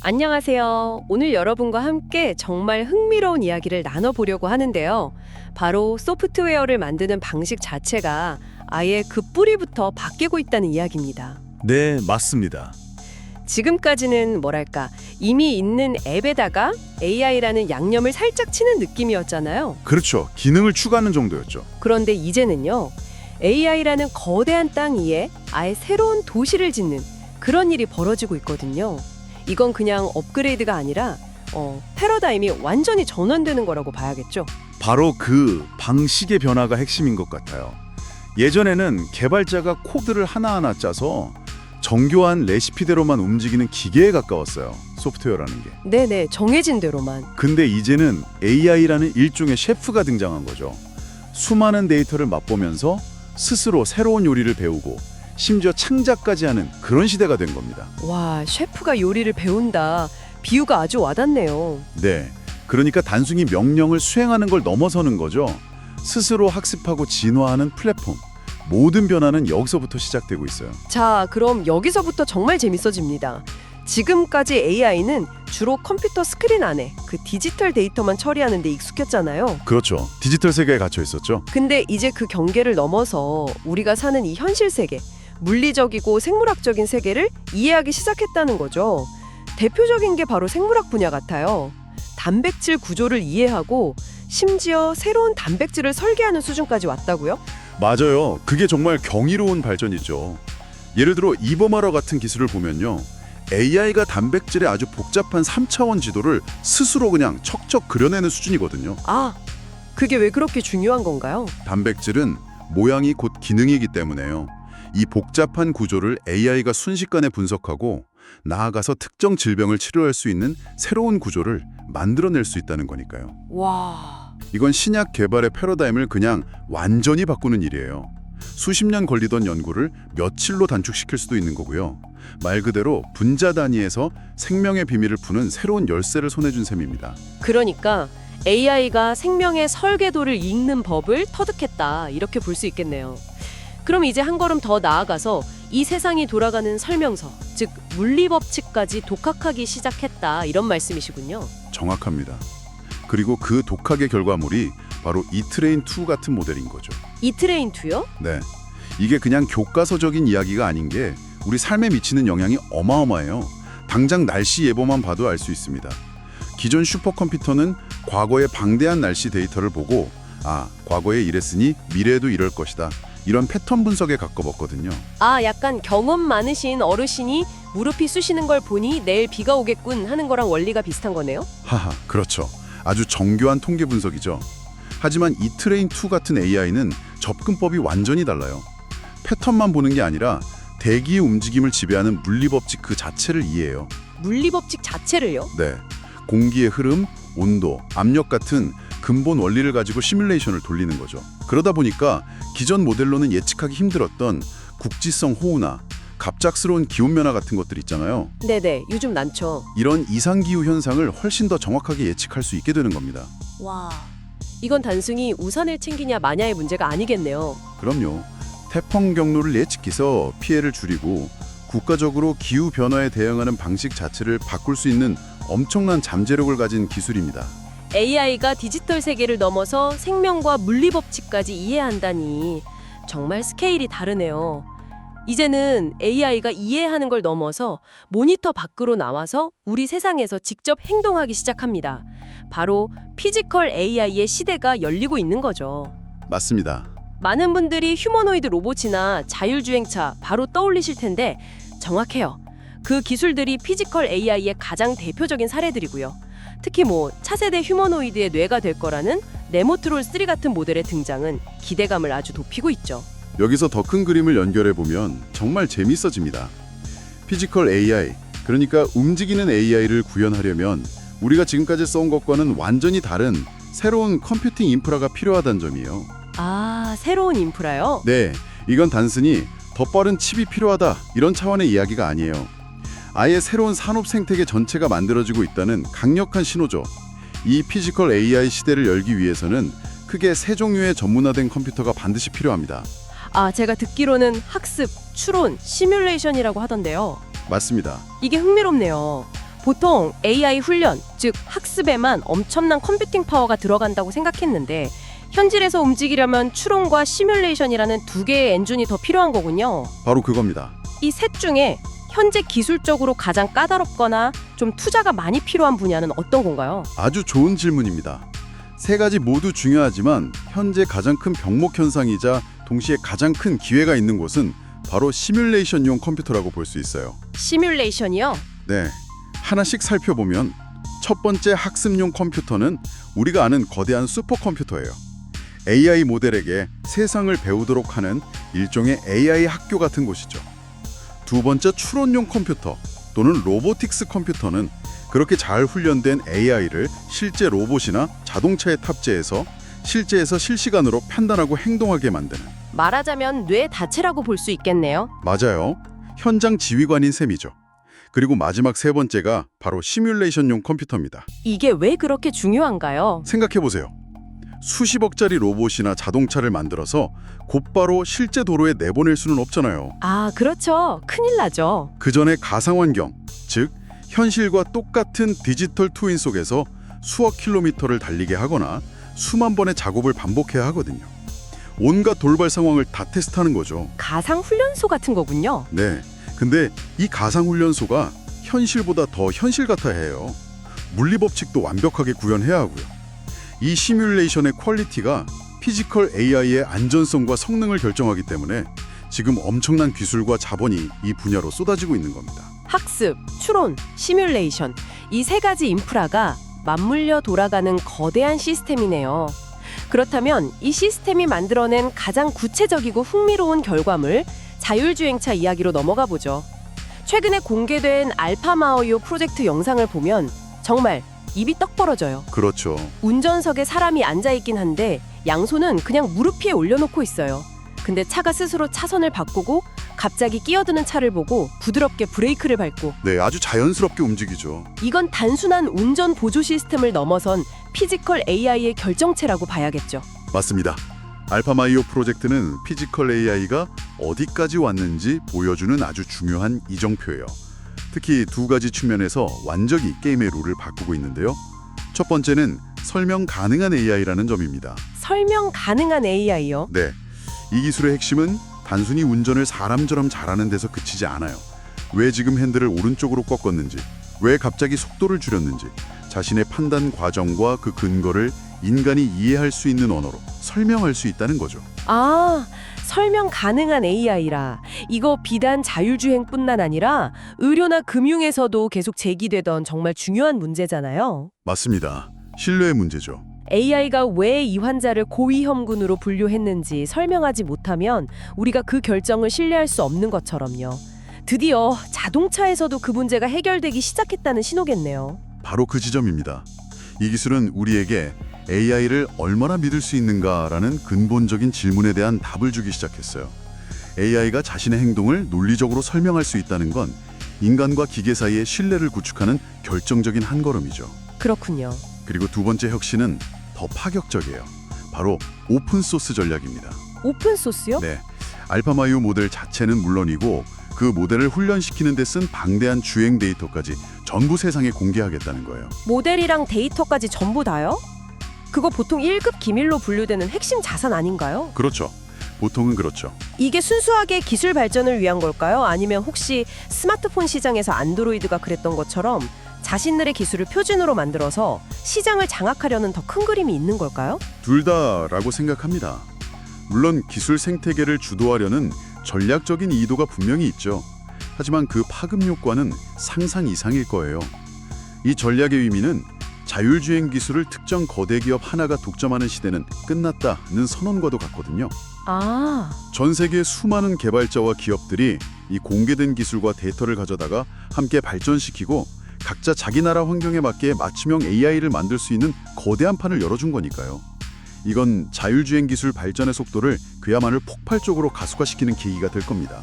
안녕하세요. 오늘 여러분과 함께 정말 흥미로운 이야기를 나눠보려고 하는데요. 바로 소프트웨어를 만드는 방식 자체가 아예 그 뿌리부터 바뀌고 있다는 이야기입니다. 네, 맞습니다. 지금까지는 이미 있는 앱에다가 AI라는 양념을 살짝 치는 느낌이었잖아요. 그렇죠. 기능을 추가하는 정도였죠. 그런데 이제는요. AI라는 거대한 땅 위에 아예 새로운 도시를 짓는 그런 일이 벌어지고 있거든요. 이건 그냥 업그레이드가 아니라 패러다임이 완전히 전환되는 거라고 봐야겠죠. 바로 그 방식의 변화가 핵심인 것 같아요. 예전에는 개발자가 코드를 하나하나 짜서 정교한 레시피대로만 움직이는 기계에 가까웠어요. 소프트웨어라는 게. 네네, 정해진 대로만. 근데 이제는 AI라는 일종의 셰프가 등장한 거죠. 수많은 데이터를 맛보면서 스스로 새로운 요리를 배우고 심지어 창작까지 하는 그런 시대가 된 겁니다. 와, 셰프가 요리를 배운다. 비유가 아주 와닿네요. 네, 그러니까 단순히 명령을 수행하는 걸 넘어서는 거죠. 스스로 학습하고 진화하는 플랫폼. 모든 변화는 여기서부터 시작되고 있어요. 자, 그럼 여기서부터 정말 재밌어집니다. 지금까지 AI는 주로 컴퓨터 스크린 안에 그 디지털 데이터만 처리하는 데 익숙했잖아요. 그렇죠. 디지털 세계에 갇혀 있었죠. 근데 이제 그 경계를 넘어서 우리가 사는 이 현실 세계, 물리적이고 생물학적인 세계를 이해하기 시작했다는 거죠. 대표적인 게 바로 생물학 분야 같아요. 단백질 구조를 이해하고 심지어 새로운 단백질을 설계하는 수준까지 왔다고요? 맞아요. 그게 정말 경이로운 발전이죠. 예를 들어 이버마러 같은 기술을 보면요. AI가 단백질의 아주 복잡한 3차원 지도를 스스로 그냥 척척 그려내는 수준이거든요. 아, 그게 왜 그렇게 중요한 건가요? 단백질은 모양이 곧 기능이기 때문에요. 이 복잡한 구조를 AI가 순식간에 분석하고 나아가서 특정 질병을 치료할 수 있는 새로운 구조를 만들어낼 수 있다는 거니까요. 와, 이건 신약 개발의 패러다임을 그냥 완전히 바꾸는 일이에요. 수십 년 걸리던 연구를 며칠로 단축시킬 수도 있는 거고요. 말 그대로 분자 단위에서 생명의 비밀을 푸는 새로운 열쇠를 손에 준 셈입니다. 그러니까 AI가 생명의 설계도를 읽는 법을 터득했다, 이렇게 볼 수 있겠네요. 그럼 이제 한 걸음 더 나아가서 이 세상이 돌아가는 설명서, 즉 물리법칙까지 독학하기 시작했다, 이런 말씀이시군요. 정확합니다. 그리고 그 독학의 결과물이 바로 이트레인2 같은 모델인 거죠. 이트레인2요? 네, 이게 그냥 교과서적인 이야기가 아닌 게 우리 삶에 미치는 영향이 어마어마해요. 당장 날씨 예보만 봐도 알 수 있습니다. 기존 슈퍼컴퓨터는 과거의 방대한 날씨 데이터를 보고 과거에 이랬으니 미래에도 이럴 것이다. 이런 패턴 분석에 가까웠거든요. 아, 약간 경험 많으신 어르신이 무릎이 쑤시는 걸 보니 내일 비가 오겠군 하는 거랑 원리가 비슷한 거네요? 하하, 그렇죠. 아주 정교한 통계 분석이죠. 하지만 이트레인2 같은 AI는 접근법이 완전히 달라요. 패턴만 보는 게 아니라 대기의 움직임을 지배하는 물리법칙 그 자체를 이해해요. 물리법칙 자체를요? 네, 공기의 흐름, 온도, 압력 같은 근본 원리를 가지고 시뮬레이션을 돌리는 거죠. 그러다 보니까 기존 모델로는 예측하기 힘들었던 국지성 호우나 갑작스러운 기온변화 같은 것들 있잖아요. 네네, 요즘 많죠. 이런 이상기후 현상을 훨씬 더 정확하게 예측할 수 있게 되는 겁니다. 와, 이건 단순히 우산을 챙기냐 마냐의 문제가 아니겠네요. 그럼요. 태풍 경로를 예측해서 피해를 줄이고 국가적으로 기후 변화에 대응하는 방식 자체를 바꿀 수 있는 엄청난 잠재력을 가진 기술입니다. AI가 디지털 세계를 넘어서 생명과 물리법칙까지 이해한다니 정말 스케일이 다르네요. 이제는 AI가 이해하는 걸 넘어서 모니터 밖으로 나와서 우리 세상에서 직접 행동하기 시작합니다. 바로 피지컬 AI의 시대가 열리고 있는 거죠. 맞습니다. 많은 분들이 휴머노이드 로봇이나 자율주행차 바로 떠올리실 텐데 정확해요. 그 기술들이 피지컬 AI의 가장 대표적인 사례들이고요. 특히 차세대 휴머노이드의 뇌가 될 거라는 네모트롤 3 같은 모델의 등장은 기대감을 아주 높이고 있죠. 여기서 더 큰 그림을 연결해 보면 정말 재밌어집니다. 피지컬 AI, 그러니까 움직이는 AI를 구현하려면 우리가 지금까지 써온 것과는 완전히 다른 새로운 컴퓨팅 인프라가 필요하다는 점이에요. 아, 새로운 인프라요? 네, 이건 단순히 더 빠른 칩이 필요하다 이런 차원의 이야기가 아니에요. 아예 새로운 산업 생태계 전체가 만들어지고 있다는 강력한 신호죠. 이 피지컬 AI 시대를 열기 위해서는 크게 세 종류의 전문화된 컴퓨터가 반드시 필요합니다. 아, 제가 듣기로는 학습, 추론, 시뮬레이션이라고 하던데요. 맞습니다. 이게 흥미롭네요. 보통 AI 훈련, 즉 학습에만 엄청난 컴퓨팅 파워가 들어간다고 생각했는데 현실에서 움직이려면 추론과 시뮬레이션이라는 두 개의 엔진이 더 필요한 거군요. 바로 그겁니다. 이 셋 중에 현재 기술적으로 가장 까다롭거나 좀 투자가 많이 필요한 분야는 어떤 건가요? 아주 좋은 질문입니다. 세 가지 모두 중요하지만 현재 가장 큰 병목 현상이자 동시에 가장 큰 기회가 있는 곳은 바로 시뮬레이션용 컴퓨터라고 볼 수 있어요. 시뮬레이션이요? 네, 하나씩 살펴보면 첫 번째 학습용 컴퓨터는 우리가 아는 거대한 슈퍼컴퓨터예요. AI 모델에게 세상을 배우도록 하는 일종의 AI 학교 같은 곳이죠. 두 번째 추론용 컴퓨터 또는 로보틱스 컴퓨터는 그렇게 잘 훈련된 AI를 실제 로봇이나 자동차에 탑재해서 실제에서 실시간으로 판단하고 행동하게 만드는, 말하자면 뇌 다체라고 볼 수 있겠네요. 맞아요, 현장 지휘관인 셈이죠. 그리고 마지막 세 번째가 바로 시뮬레이션용 컴퓨터입니다. 이게 왜 그렇게 중요한가요? 생각해보세요. 수십억짜리 로봇이나 자동차를 만들어서 곧바로 실제 도로에 내보낼 수는 없잖아요. 아, 그렇죠. 큰일 나죠. 그 전에 가상환경, 즉 현실과 똑같은 디지털 트윈 속에서 수억 킬로미터를 달리게 하거나 수만 번의 작업을 반복해야 하거든요. 온갖 돌발 상황을 다 테스트하는 거죠. 가상 훈련소 같은 거군요. 네, 근데 이 가상훈련소가 현실보다 더 현실 같아 해요. 물리법칙도 완벽하게 구현해야 하고요. 이 시뮬레이션의 퀄리티가 피지컬 AI의 안전성과 성능을 결정하기 때문에 지금 엄청난 기술과 자본이 이 분야로 쏟아지고 있는 겁니다. 학습, 추론, 시뮬레이션 이 세 가지 인프라가 맞물려 돌아가는 거대한 시스템이네요. 그렇다면 이 시스템이 만들어낸 가장 구체적이고 흥미로운 결과물 자율주행차 이야기로 넘어가 보죠. 최근에 공개된 알파마오요 프로젝트 영상을 보면 정말 입이 떡 벌어져요. 그렇죠. 운전석에 사람이 앉아있긴 한데 양손은 그냥 무릎 위에 올려놓고 있어요. 근데 차가 스스로 차선을 바꾸고 갑자기 끼어드는 차를 보고 부드럽게 브레이크를 밟고, 네, 아주 자연스럽게 움직이죠. 이건 단순한 운전 보조 시스템을 넘어선 피지컬 AI의 결정체라고 봐야겠죠. 맞습니다. 알파마이오 프로젝트는 피지컬 AI가 어디까지 왔는지 보여주는 아주 중요한 이정표예요. 특히 두 가지 측면에서 완전히 게임의 룰을 바꾸고 있는데요. 첫 번째는 설명 가능한 AI라는 점입니다. 설명 가능한 AI요? 네, 이 기술의 핵심은 단순히 운전을 사람처럼 잘하는 데서 그치지 않아요. 왜 지금 핸들을 오른쪽으로 꺾었는지, 왜 갑자기 속도를 줄였는지, 자신의 판단 과정과 그 근거를 인간이 이해할 수 있는 언어로 설명할 수 있다는 거죠. 아, 설명 가능한 AI라. 이거 비단 자율주행뿐만 아니라 의료나 금융에서도 계속 제기되던 정말 중요한 문제잖아요. 맞습니다. 신뢰의 문제죠. AI가 왜 이 환자를 고위험군으로 분류했는지 설명하지 못하면 우리가 그 결정을 신뢰할 수 없는 것처럼요. 드디어 자동차에서도 그 문제가 해결되기 시작했다는 신호겠네요. 바로 그 지점입니다. 이 기술은 우리에게 AI를 얼마나 믿을 수 있는가라는 근본적인 질문에 대한 답을 주기 시작했어요. AI가 자신의 행동을 논리적으로 설명할 수 있다는 건 인간과 기계 사이의 신뢰를 구축하는 결정적인 한 걸음이죠. 그렇군요. 그리고 두 번째 혁신은 더 파격적이에요. 바로 오픈소스 전략입니다. 오픈소스요? 네, 알파마이오 모델 자체는 물론이고 그 모델을 훈련시키는 데 쓴 방대한 주행 데이터까지 전부 세상에 공개하겠다는 거예요. 모델이랑 데이터까지 전부 다요? 그거 보통 1급 기밀로 분류되는 핵심 자산 아닌가요? 그렇죠. 보통은 그렇죠. 이게 순수하게 기술 발전을 위한 걸까요? 아니면 혹시 스마트폰 시장에서 안드로이드가 그랬던 것처럼 자신들의 기술을 표준으로 만들어서 시장을 장악하려는 더 큰 그림이 있는 걸까요? 둘 다라고 생각합니다. 물론 기술 생태계를 주도하려는 전략적인 의도가 분명히 있죠. 하지만 그 파급 효과는 상상 이상일 거예요. 이 전략의 의미는 자율주행 기술을 특정 거대 기업 하나가 독점하는 시대는 끝났다는 선언과도 같거든요. 아, 전 세계 수많은 개발자와 기업들이 이 공개된 기술과 데이터를 가져다가 함께 발전시키고 각자 자기 나라 환경에 맞게 맞춤형 AI를 만들 수 있는 거대한 판을 열어준 거니까요. 이건 자율주행 기술 발전의 속도를 그야말로 폭발적으로 가속화시키는 계기가 될 겁니다.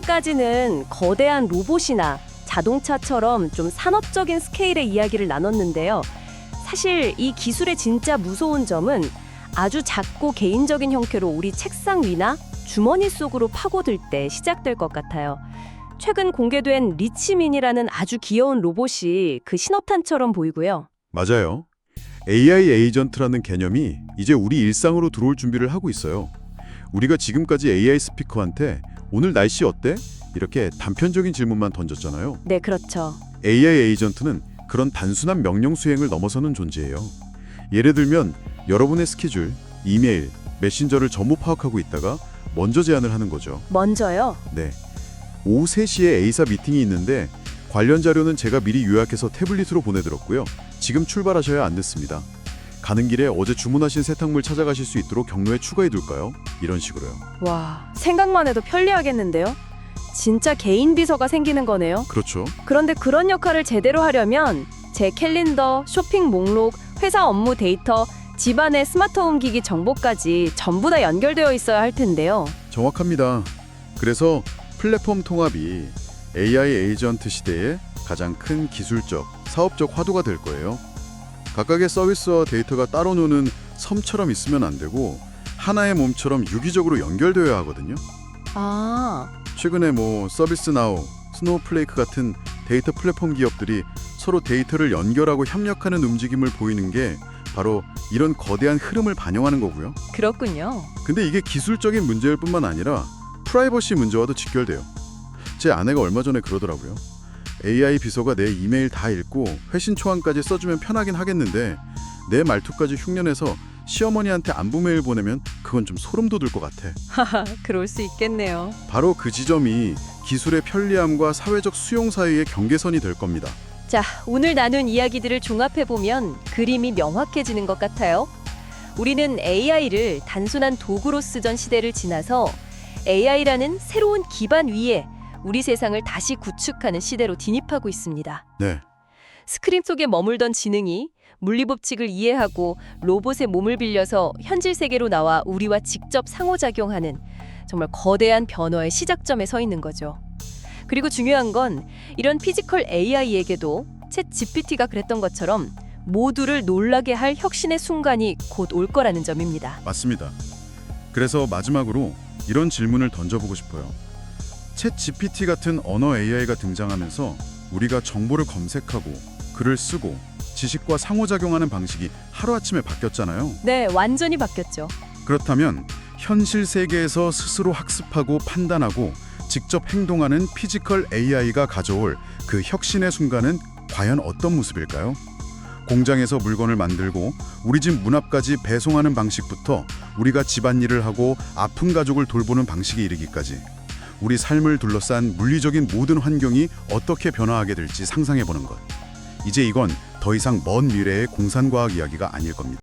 지금까지는 거대한 로봇이나 자동차처럼 좀 산업적인 스케일의 이야기를 나눴는데요. 사실 이 기술의 진짜 무서운 점은 아주 작고 개인적인 형태로 우리 책상 위나 주머니 속으로 파고들 때 시작될 것 같아요. 최근 공개된 리치민이라는 아주 귀여운 로봇이 그 신호탄처럼 보이고요. 맞아요. AI 에이전트라는 개념이 이제 우리 일상으로 들어올 준비를 하고 있어요. 우리가 지금까지 AI 스피커한테 오늘 날씨 어때? 이렇게 단편적인 질문만 던졌잖아요. 네, 그렇죠. AI 에이전트는 그런 단순한 명령 수행을 넘어서는 존재예요. 예를 들면 여러분의 스케줄, 이메일, 메신저를 전부 파악하고 있다가 먼저 제안을 하는 거죠. 먼저요? 네. 오후 3시에 A사 미팅이 있는데 관련 자료는 제가 미리 요약해서 태블릿으로 보내드렸고요. 지금 출발하셔야 안 늦습니다. 가는 길에 어제 주문하신 세탁물 찾아가실 수 있도록 경로에 추가해둘까요? 이런 식으로요. 와, 생각만 해도 편리하겠는데요? 진짜 개인 비서가 생기는 거네요. 그렇죠. 그런데 그런 역할을 제대로 하려면 제 캘린더, 쇼핑 목록, 회사 업무 데이터, 집안의 스마트홈 기기 정보까지 전부 다 연결되어 있어야 할 텐데요. 정확합니다. 그래서 플랫폼 통합이 AI 에이전트 시대의 가장 큰 기술적, 사업적 화두가 될 거예요. 각각의 서비스와 데이터가 따로 노는 섬처럼 있으면 안 되고 하나의 몸처럼 유기적으로 연결되어야 하거든요. 아, 최근에 서비스나우, 스노우플레이크 같은 데이터 플랫폼 기업들이 서로 데이터를 연결하고 협력하는 움직임을 보이는 게 바로 이런 거대한 흐름을 반영하는 거고요. 그렇군요. 근데 이게 기술적인 문제일 뿐만 아니라 프라이버시 문제와도 직결돼요. 제 아내가 얼마 전에 그러더라고요. AI 비서가 내 이메일 다 읽고 회신 초안까지 써주면 편하긴 하겠는데 내 말투까지 흉내내서 시어머니한테 안부 메일 보내면 그건 좀 소름 돋을 것 같아. 하하, 그럴 수 있겠네요. 바로 그 지점이 기술의 편리함과 사회적 수용 사이의 경계선이 될 겁니다. 자, 오늘 나눈 이야기들을 종합해보면 그림이 명확해지는 것 같아요. 우리는 AI를 단순한 도구로 쓰던 시대를 지나서 AI라는 새로운 기반 위에 우리 세상을 다시 구축하는 시대로 진입하고 있습니다. 네, 스크린 속에 머물던 지능이 물리법칙을 이해하고 로봇의 몸을 빌려서 현실 세계로 나와 우리와 직접 상호작용하는 정말 거대한 변화의 시작점에 서 있는 거죠. 그리고 중요한 건 이런 피지컬 AI에게도 챗 GPT가 그랬던 것처럼 모두를 놀라게 할 혁신의 순간이 곧 올 거라는 점입니다. 맞습니다. 그래서 마지막으로 이런 질문을 던져보고 싶어요. 챗 GPT 같은 언어 AI가 등장하면서 우리가 정보를 검색하고 글을 쓰고 지식과 상호작용하는 방식이 하루아침에 바뀌었잖아요. 네, 완전히 바뀌었죠. 그렇다면 현실 세계에서 스스로 학습하고 판단하고 직접 행동하는 피지컬 AI가 가져올 그 혁신의 순간은 과연 어떤 모습일까요? 공장에서 물건을 만들고 우리 집 문 앞까지 배송하는 방식부터 우리가 집안일을 하고 아픈 가족을 돌보는 방식에 이르기까지 우리 삶을 둘러싼 물리적인 모든 환경이 어떻게 변화하게 될지 상상해보는 것. 이제 이건 더 이상 먼 미래의 공산과학 이야기가 아닐 겁니다.